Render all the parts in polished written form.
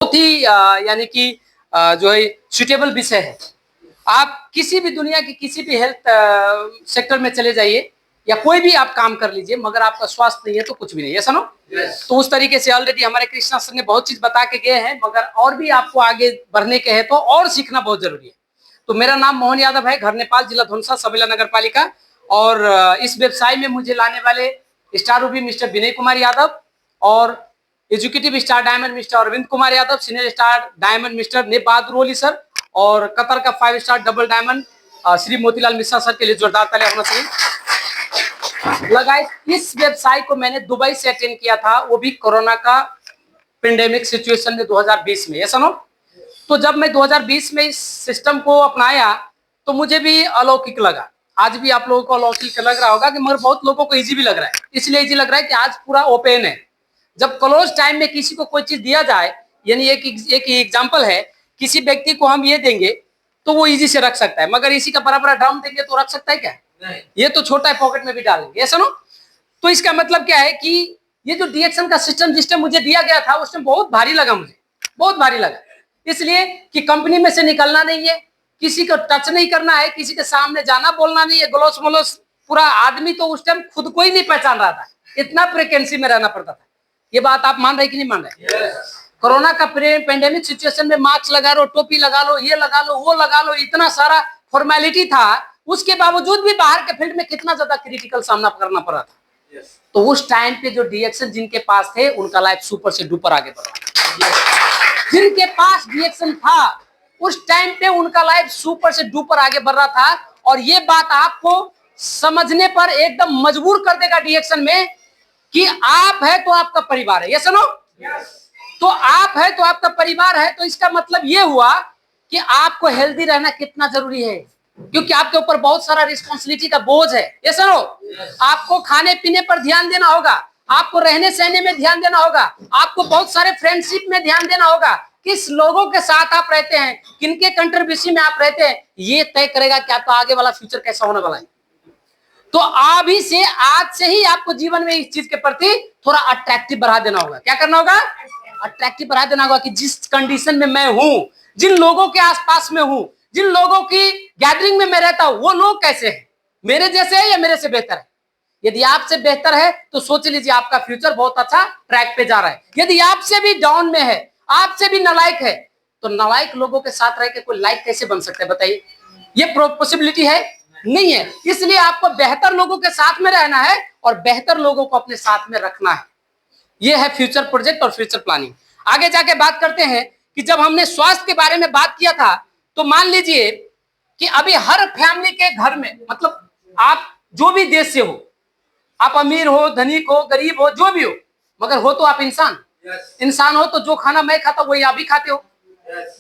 बहुत ही यानी कि जो है सुटेबल विषय है। आप किसी भी दुनिया की किसी भी हेल्थ सेक्टर में चले जाइए या कोई भी आप काम कर लीजिए, मगर आपका स्वास्थ्य नहीं है तो कुछ भी नहीं है, ऐसा ना? तो उस तरीके से ऑलरेडी हमारे कृष्णा सर ने बहुत चीज बता के गए हैं, मगर और भी आपको आगे बढ़ने के हैं तो और सीखना बहुत जरूरी है। तो मेरा नाम मोहन यादव है, घर नेपाल, जिला धनुषा, सबेला नगर पालिका। और इस व्यवसाय में मुझे लाने वाले star ruby mister Vinay Kumar Yadav, और educative star diamond mister Arvind Kumar Yadav, senior star diamond mister ने बहादुर ओली सर, और कतर का 5 star double diamond Shri Motilal Mishra sir के लिए जोरदार तालियां होना चाहिए। लगाए इस व्यवसाय को मैंने दुबई से अटेंड किया था, वो भी कोरोना का पेंडेमिक सिचुएशन में 2020 में, ऐसा ना? तो जब मैं 2020 में इस सिस्टम को अपनाया तो मुझे भी अलौकिक लगा। आज भी आप लोगों को अलौकिक लग रहा होगा कि, मगर बहुत लोगों को इजी भी लग रहा है। इसलिए इजी लग रहा है कि आज पूरा ओपन है। जब क्लोज टाइम में किसी को कोई चीज दिया जाए, यानी एक एग्जांपल है, किसी व्यक्ति को हम ये देंगे तो वो इजी से रख सकता है, मगर इसी का बड़ा बड़ा ड्रम देंगे तो रख सकता है क्या? नहीं। ये तो छोटा है, पॉकेट में भी डालेंगे, ऐसा ना? तो इसका मतलब क्या है कि ये जो डीएक्शन का सिस्टम जिस टाइम मुझे दिया गया था उस टाइम बहुत भारी लगा, मुझे बहुत भारी लगा। इसलिए कि कंपनी में से निकलना नहीं है, किसी को टच नहीं करना है, किसी के सामने जाना बोलना नहीं है, ग्लोस मोलोस, पूरा आदमी तो उस टाइम खुद को ही नहीं पहचान रहा था, इतना प्रिकॉशन में रहना पड़ता था। ये बात आप मान रहे कि नहीं मान रहे? कोरोना का पेंडेमिक सिचुएशन में मास्क लगा लो, टोपी लगा लो, ये लगा लो, वो लगा लो, इतना सारा फॉर्मेलिटी था, उसके बावजूद भी बाहर के फील्ड में कितना ज्यादा क्रिटिकल सामना करना पड़ा था। तो उस टाइम पे जो डीएक्शन जिनके पास थे उनका लाइफ सुपर से डुपर आगे बढ़ रहा। जिनके पास डीएक्शन था उस टाइम पे उनका लाइफ सुपर से डुपर आगे बढ़ रहा था। और ये बात आपको समझने पर एकदम मजबूर कर देगा डीएक्शन में कि आप है तो आपका परिवार है, ये सुनो। तो आप है तो आपका परिवार है, तो इसका मतलब ये हुआ कि आपको हेल्दी रहना कितना जरूरी है, क्योंकि आपके ऊपर बहुत सारा रिस्पॉन्सिबिलिटी का बोझ है, ये सुनो। आपको खाने पीने पर ध्यान देना होगा, आपको रहने सहने में ध्यान देना होगा, आपको बहुत सारे फ्रेंडशिप में ध्यान देना होगा। किस लोगों के साथ आप रहते हैं, किनके कंट्रीब्यूशन में आप रहते हैं, ये तय करेगा कि आपका आगे वाला फ्यूचर कैसा होने वाला है। तो अभी से, आज से ही आपको जीवन में इस चीज के प्रति थोड़ा अट्रैक्टिव बढ़ा देना होगा। क्या करना होगा? अट्रैक्टिव बढ़ा देना होगा कि जिस कंडीशन में मैं हूं, जिन लोगों के आसपास में हूं, जिन लोगों की गैदरिंग में मैं रहता हूं, वो लोग कैसे हैं, मेरे जैसे है या मेरे से बेहतर है। यदि आपसे बेहतर है तो सोच लीजिए आपका फ्यूचर बहुत अच्छा ट्रैक पे जा रहा है। यदि आपसे भी डाउन में है, आपसे भी नालायक है, तो नालायक लोगों के साथ रह के कोई लायक कैसे बन सकता है, बताइए? ये पॉसिबिलिटी है? नहीं है। इसलिए आपको बेहतर लोगों के साथ में रहना है और बेहतर लोगों को अपने साथ में रखना है। ये है फ्यूचर प्रोजेक्ट और फ्यूचर प्लानिंग। आगे जाके बात करते हैं कि जब हमने स्वास्थ्य के बारे में बात किया था, तो मान लीजिए कि अभी हर फैमिली के घर में, मतलब आप जो भी देश से हो, आप अमीर हो, धनिक हो, गरीब हो, जो भी हो, मगर हो तो आप इंसान। इंसान हो तो जो खाना मैं खाता हूं वही आप भी खाते हो।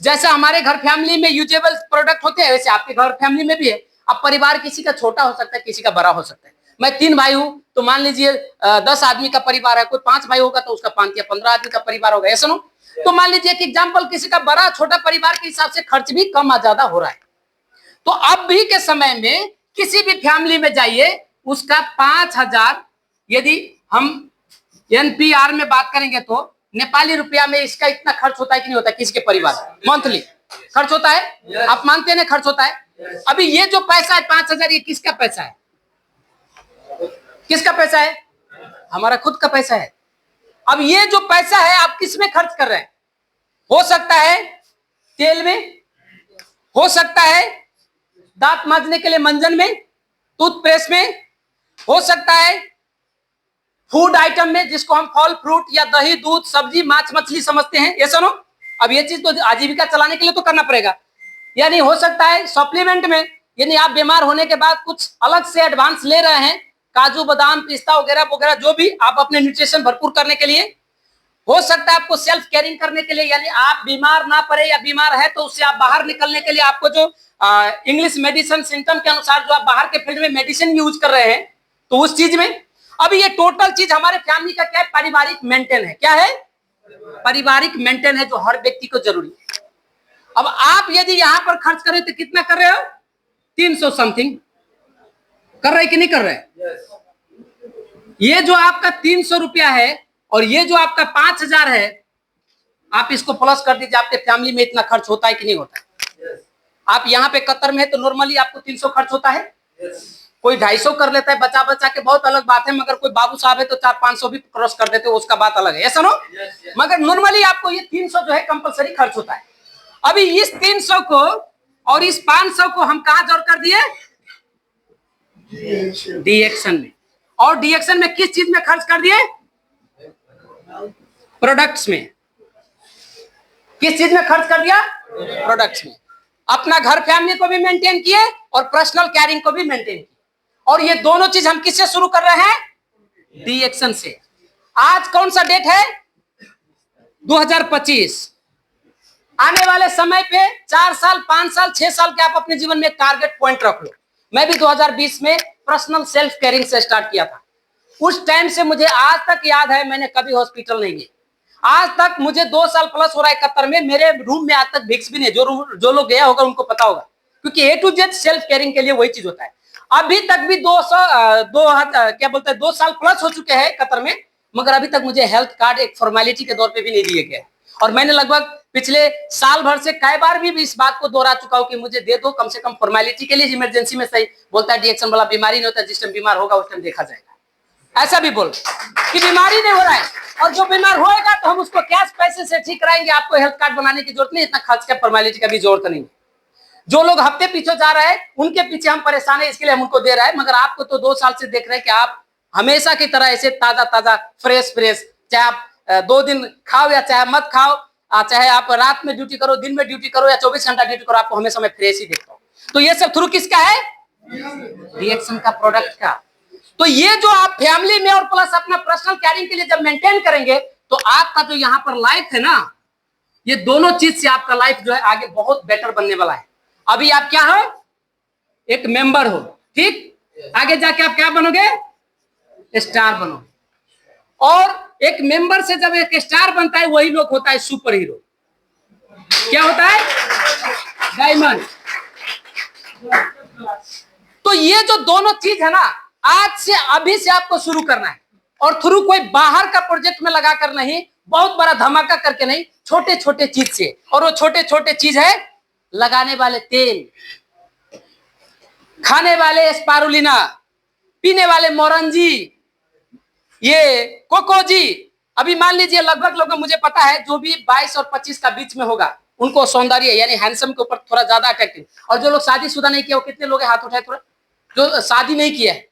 जैसे हमारे घर फैमिली में यूजेबल प्रोडक्ट होते हैं, वैसे आपके घर फैमिली में भी है। अब परिवार किसी का छोटा हो सकता है, किसी का बड़ा हो सकता है। मैं 3 भाई हूं, तो मान लीजिए 10 आदमी का परिवार है, कोई 5 भाई होगा तो उसका 5 या 15 आदमी का परिवार होगा, ऐसा ना? तो मान लीजिए कि एग्जाम्पल, किसी का बड़ा छोटा परिवार के हिसाब से खर्च भी कम ज्यादा हो रहा है। तो अब भी के समय में किसी भी फैमिली में जाइए, उसका 5,000, यदि हम एनपीआर में बात करेंगे तो नेपाली रुपया में इसका इतना खर्च होता है कि नहीं होता? किसी के परिवार मंथली खर्च होता है? आप मानते हैं खर्च होता है? अभी ये जो पैसा है 5,000, ये किसका पैसा है? किसका पैसा है? हमारा खुद का पैसा है। अब ये जो पैसा है आप किस में खर्च कर रहे हैं? हो सकता है तेल में, हो सकता है दांत मांजने के लिए मंजन में, टूथपेस्ट में, हो सकता है फूड आइटम में, जिसको हम फल फ्रूट या दही दूध सब्जी मांस मछली समझते हैं, ये सुनो। अब ये चीज तो आजीविका चलाने के लिए तो करना पड़ेगा। यानी हो सकता है सप्लीमेंट में, यानी आप बीमार होने के बाद कुछ अलग से एडवांस ले रहे हैं, काजू बादाम पिस्ता वगैरह वगैरह, जो भी आप अपने न्यूट्रिशन भरपूर करने के लिए। हो सकता है आपको सेल्फ केयरिंग करने के लिए, यानी आप बीमार ना पड़े, या बीमार है तो उससे आप बाहर निकलने के लिए आपको जो इंग्लिश मेडिसिन सिम्टम के अनुसार जो आप बाहर के फील्ड में मेडिसिन यूज कर रहे हैं, तो उस चीज में। अभी ये टोटल चीज हमारे फैमिली का क्या है? पारिवारिक मेंटेन है। क्या है? पारिवारिक मेंटेन है, जो हर व्यक्ति को जरूरी है। अब आप यदि यहां पर खर्च करें तो कितना कर रहे हो? 300 समथिंग कर रहे कि नहीं कर रहे? ये जो आपका 300 रुपया है और ये जो आपका 5,000 है, आप इसको प्लस कर दीजिए, आपके फैमिली में इतना खर्च होता है कि नहीं होता है? आप यहाँ पे कतर में है तो नॉर्मली आपको 300 खर्च होता है, कोई 250 कर लेता है, बचा बचा के, बहुत अलग बात है। मगर कोई बाबू साहब है तो 400-500 भी क्रॉस कर देते हो, उसका बात अलग है, ऐसा नो। मगर नॉर्मली आपको ये 300 जो है कंपलसरी खर्च होता है। अभी इस 300 को और इस 500 को हम कहा जोड़ कर दिए? डीएक्शन में। और डीएक्शन में किस चीज में खर्च कर दिए? प्रोडक्ट्स में। किस चीज में खर्च कर दिया? प्रोडक्ट्स में। अपना घर फैमिली को भी मेंटेन किए और पर्सनल कैरिंग को भी मेंटेन किए। और ये दोनों चीज हम किससे शुरू कर रहे हैं? डीएक्शन से। आज कौन सा डेट है? 2025। आने वाले समय पे 4 साल, 5 साल, 6 साल के आप अपने जीवन में टारगेट पॉइंट रख लो। मैं भी 2020 में पर्सनल सेल्फ केयरिंग से स्टार्ट किया था। उस टाइम से मुझे आज तक याद है, मैंने कभी हॉस्पिटल नहीं गया। आज तक मुझे 2 साल प्लस हो रहा है कतर में, मेरे रूम में आज तक विक्स भी नहीं। जो लोग गया होगा उनको पता होगा, क्योंकि ए टू जेड सेल्फ केयरिंग के लिए वही चीज होता है। अभी तक भी 2 साल प्लस हो चुके हैं कतर में, मगर अभी तक मुझे हेल्थ कार्ड एक फॉर्मेलिटी के तौर पे भी नहीं दिए गए। और मैंने लगभग पिछले साल भर से कई बार भी इस बात को दोहरा चुका हूं कि मुझे दे दो, कम से कम फॉर्मेलिटी के लिए। इमरजेंसी में सही बोलता है, डीएक्शन वाला बीमारी नहीं होता, जिस टाइम बीमार होगा उस टाइम देखा जाएगा। ऐसा भी बोल कि बीमारी नहीं हो रहा है, और जो बीमार होएगा तो हम उसको कैश पैसे से ठीक कराएंगे। आपको हेल्थ कार्ड बनाने की जरूरत नहीं, इतना खर्च का फॉर्मेलिटी का भी जरूरत नहीं। जो लोग हफ्ते पीछे जा रहे हैं उनके पीछे हम परेशान है, इसके लिए हम उनको दे रहे हैं। मगर आपको तो 2 साल से देख रहे हैं कि आप हमेशा की तरह ऐसे ताजा ताजा फ्रेश फ्रेश, चाहे आप 2 दिन खाओ या चाहे मत खाओ, चाहे आप रात में ड्यूटी करो, दिन में ड्यूटी करो या 24 घंटा ड्यूटी करो, आपको हमेशा मैं फ्रेश ही देखता हूँ। तो ये सब थ्रू किसका है? डीएक्शन का, प्रोडक्ट का। तो ये जो आप फैमिली में और प्लस अपना पर्सनल कैरिंग के लिए जब मेंटेन करेंगे, तो आपका जो यहाँ पर लाइफ है ना, ये दोनों चीज से आपका लाइफ जो है आगे बहुत बेटर बनने वाला है। अभी आप क्या हो? एक मेंबर हो, ठीक। आगे जाके आप क्या बनोगे? स्टार बनोगे। और एक मेंबर से जब एक स्टार बनता है, वही लोग होता है सुपर हीरो। क्या होता है? डायमंड। तो ये जो दोनों चीज है ना, आज से अभी से आपको शुरू करना है। और थ्रू कोई बाहर का प्रोजेक्ट में लगा कर नहीं, बहुत बड़ा धमाका करके नहीं, छोटे छोटे चीज से। और वो छोटे छोटे चीज है लगाने वाले तेल, खाने वाले स्पारुलिना, पीने वाले मोरंजी, ये कोकोजी। अभी मान लीजिए लगभग लोगों, मुझे पता है जो भी 22 और 25 का बीच में होगा, उनको सौंदर्य यानी हैंडसम के ऊपर थोड़ा ज्यादा अट्रैक्टिव। और जो लोग शादीशुदा नहीं किया, वो कितने लोग हैं? हाथ उठाए थोड़ा। जो शादी नहीं किया है,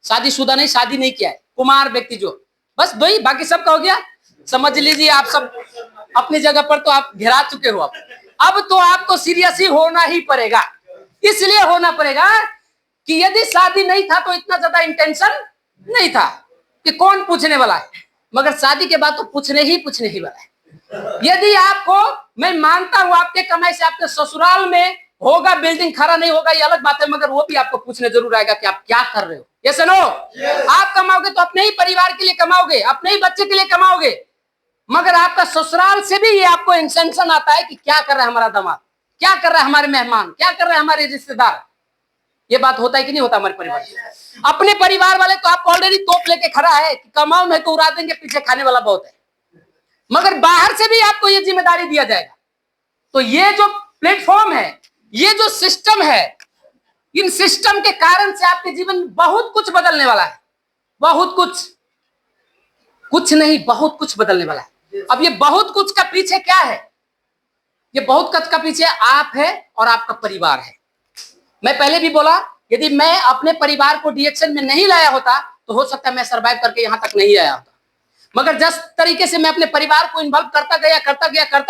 शादीशुदा नहीं, शादी नहीं किया है, कुमार व्यक्ति जो, बस 2 ही, बाकी सब का हो गया। समझ लीजिए आप सब अपनी जगह पर तो आप घिरा चुके हो। अब तो आपको सीरियस ही होना ही पड़ेगा। इसलिए होना पड़ेगा कि यदि शादी नहीं था तो इतना ज्यादा इंटेंशन नहीं था कि कौन पूछने वाला है, मगर शादी के बाद तो पूछने ही वाला है। यदि आपको, मैं मानता हूं आपके कमाई से आपके ससुराल में होगा, बिल्डिंग खड़ा नहीं होगा, ये अलग बात है, मगर वो भी आपको पूछने जरूर आएगा कि आप क्या कर रहे हो। ये सुनो, आप कमाओगे तो अपने ही परिवार के लिए कमाओगे, अपने ही बच्चे के लिए कमाओगे, मगर आपका ससुराल से भी ये आपको इंटेंशन आता है कि क्या कर रहा है हमारा दामाद, क्या कर रहा है हमारे मेहमान, क्या कर रहे हैं हमारे रिश्तेदार। ये बात होता है कि नहीं होता हमारे परिवार? अपने परिवार वाले तो आप ऑलरेडी तोप लेके खड़ा है कि कमाओ नहीं तो उड़ा देंगे, पीछे खाने वाला बहुत है। मगर बाहर से भी आपको ये जिम्मेदारी दिया जाएगा। तो ये जो प्लेटफॉर्म है, ये जो सिस्टम है, इन सिस्टम के कारण से आपके जीवन में बहुत कुछ बदलने वाला है। बहुत कुछ, कुछ नहीं, बहुत कुछ बदलने वाला है। अब ये बहुत कुछ का पीछे क्या है? ये बहुत कुछ का पीछे आप है और आपका परिवार है। मैं पहले भी बोला, यदि मैं अपने परिवार को डीएक्शन में नहीं लाया होता तो हो सकता है मैं सरवाइव करके यहां तक नहीं आया होता। मगर जिस तरीके से मैं अपने परिवार को इन्वॉल्व करता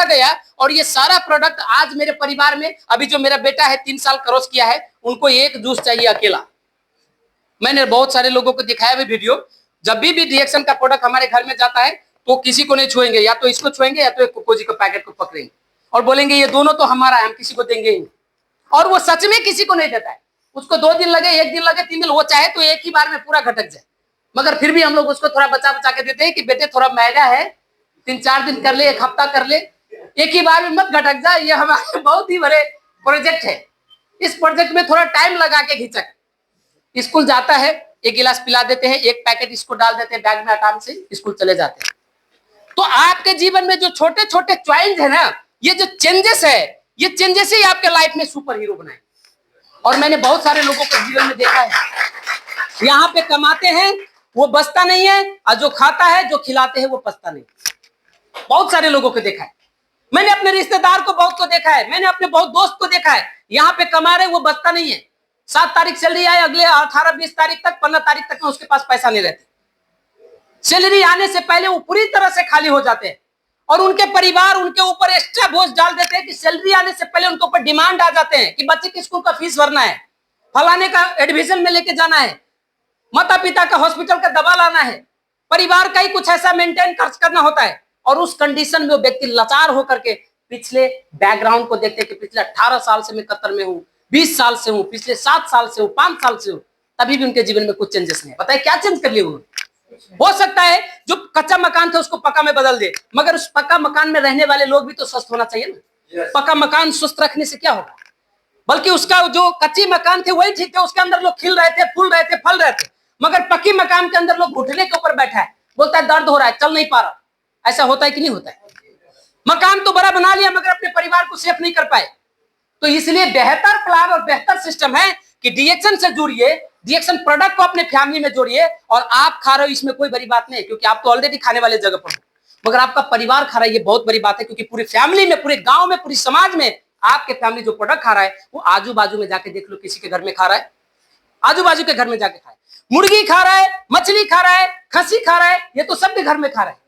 गया और ये सारा प्रोडक्ट आज मेरे परिवार में, अभी जो मेरा बेटा है 3 साल क्रॉस किया है, उनको एक जूस चाहिए अकेला। मैंने बहुत सारे लोगों को दिखाया भी वीडियो, जब भी डीएक्शन का प्रोडक्ट हमारे घर में जाता है तो किसी को नहीं छुएंगे, या तो इसको छुएंगे या तो एक कोकोजी के पैकेट को पकड़ेंगे और बोलेंगे ये दोनों तो हमारा है, हम किसी को देंगे ही। और वो सच में किसी को नहीं देता है। उसको 2 दिन लगे, 1 दिन लगे, 3 दिन, वो चाहे तो एक ही बार में पूरा घटक जाए, मगर फिर भी हम लोग उसको थोड़ा बचा बचा के देते हैं कि बेटे थोड़ा महंगा है, 3-4 दिन कर ले, 1 हफ्ता कर ले, एक ही बार में मत घटक जाए। ये हमारे बहुत ही बड़े प्रोजेक्ट है। इस प्रोजेक्ट में थोड़ा टाइम लगा के घिंचक, स्कूल जाता है, 1 गिलास पिला देते हैं, 1 पैकेट इसको डाल देते हैं बैग में, आराम से स्कूल चले जाते हैं। तो आपके जीवन में जो छोटे छोटे चॉइस है ना, ये जो चेंजेस है, ये चेंजेस ही आपके लाइफ में सुपर हीरो बनाए। और मैंने बहुत सारे लोगों को जीवन में देखा है, यहाँ पे कमाते हैं वो बचता नहीं है, और जो खाता है, जो खिलाते हैं वो पछता नहीं। बहुत सारे लोगों को देखा है, मैंने अपने रिश्तेदार को बहुत को देखा है, मैंने अपने बहुत दोस्त को देखा है, यहाँ पे कमा रहे वो बचता नहीं है। 7 तारीख सैलरी आए, अगले 18-20 तारीख तक, 15 तारीख तक में उसके पास पैसा नहीं रहता। सैलरी आने से पहले वो पूरी तरह से खाली हो जाते हैं, और उनके परिवार उनके ऊपर एक्स्ट्रा बोझ डाल देते हैं कि सैलरी आने से पहले उनके ऊपर डिमांड आ जाते हैं कि बच्चे के स्कूल का फीस भरना है, फलाने का एडमिशन में लेके जाना है, माता पिता का हॉस्पिटल का दवा लाना है, परिवार का ही कुछ ऐसा मेंटेन खर्च करना होता है। और उस कंडीशन में वो व्यक्ति लाचार होकर के पिछले बैकग्राउंड को देखते हैं कि पिछले 18 साल से मैं कतर में हूं, 20 साल से हूं, पिछले 7 साल से हूं, 5 साल से हूं, तभी भी उनके जीवन में कुछ चेंजेस नहीं है। बताइए क्या चेंज कर लिया उन्होंने? हो सकता है जो कच्चा मकान था उसको पक्का में बदल दे, मगर उस पक्का मकान में रहने वाले लोग भी तो स्वस्थ होना चाहिए ना। पक्का मकान स्वस्थ रखने से क्या होगा, बल्कि उसका जो कच्ची मकान थे वही ठीक थे, उसके अंदर लोग खिल रहे थे, फूल रहे थे, फल रहे थे। मगर पक्की मकान के अंदर लोग घुटने के ऊपर बैठा है, बोलता है दर्द हो रहा है, चल नहीं पा रहा। ऐसा होता है कि नहीं होता है? मकान तो बड़ा बना लिया मगर अपने परिवार को सेफ नहीं कर पाए। तो इसलिए बेहतर प्लान और बेहतर सिस्टम है कि डीएक्शन से जुड़िए, डीएक्शन प्रोडक्ट को अपने फैमिली में जोड़िए। और आप खा रहे हो इसमें कोई बड़ी बात नहीं, क्योंकि आप तो ऑलरेडी खाने वाले जगह पर हो, मगर आपका परिवार खा रहा है, ये बहुत बड़ी बात है। क्योंकि पूरी फैमिली में, पूरे गांव में, पूरी समाज में आपके फैमिली जो प्रोडक्ट खा रहा है वो आजू बाजू में जाके देख लो, किसी के घर में खा रहा है, आजू बाजू के घर में जाके खाए, मुर्गी खा रहा है, मछली खा रहा है, खसी खा रहा है, ये तो सबके घर में खा रहा है,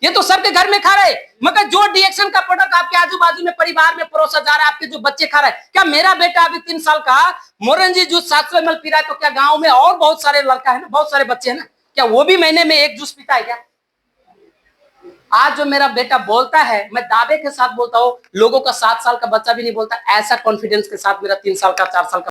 ये तो सबके घर में खा रहे। मगर जो डीएक्शन का प्रोडक्ट आपके आजू बाजू में परिवार में परोसा जा रहा है, आपके जो बच्चे खा रहे हैं, क्या मेरा बेटा अभी 3 साल का मोरंजी जूस 700 ml पी रहा है, तो क्या गांव में और बहुत सारे लड़का है ना, बहुत सारे बच्चे हैं ना, क्या वो भी महीने में 1 जूस पीता है क्या? आज जो मेरा बेटा बोलता है, मैं दावे के साथ बोलता हूँ, लोगों का 7 साल का बच्चा भी नहीं बोलता ऐसा कॉन्फिडेंस के साथ मेरा 3 साल का, 4 साल का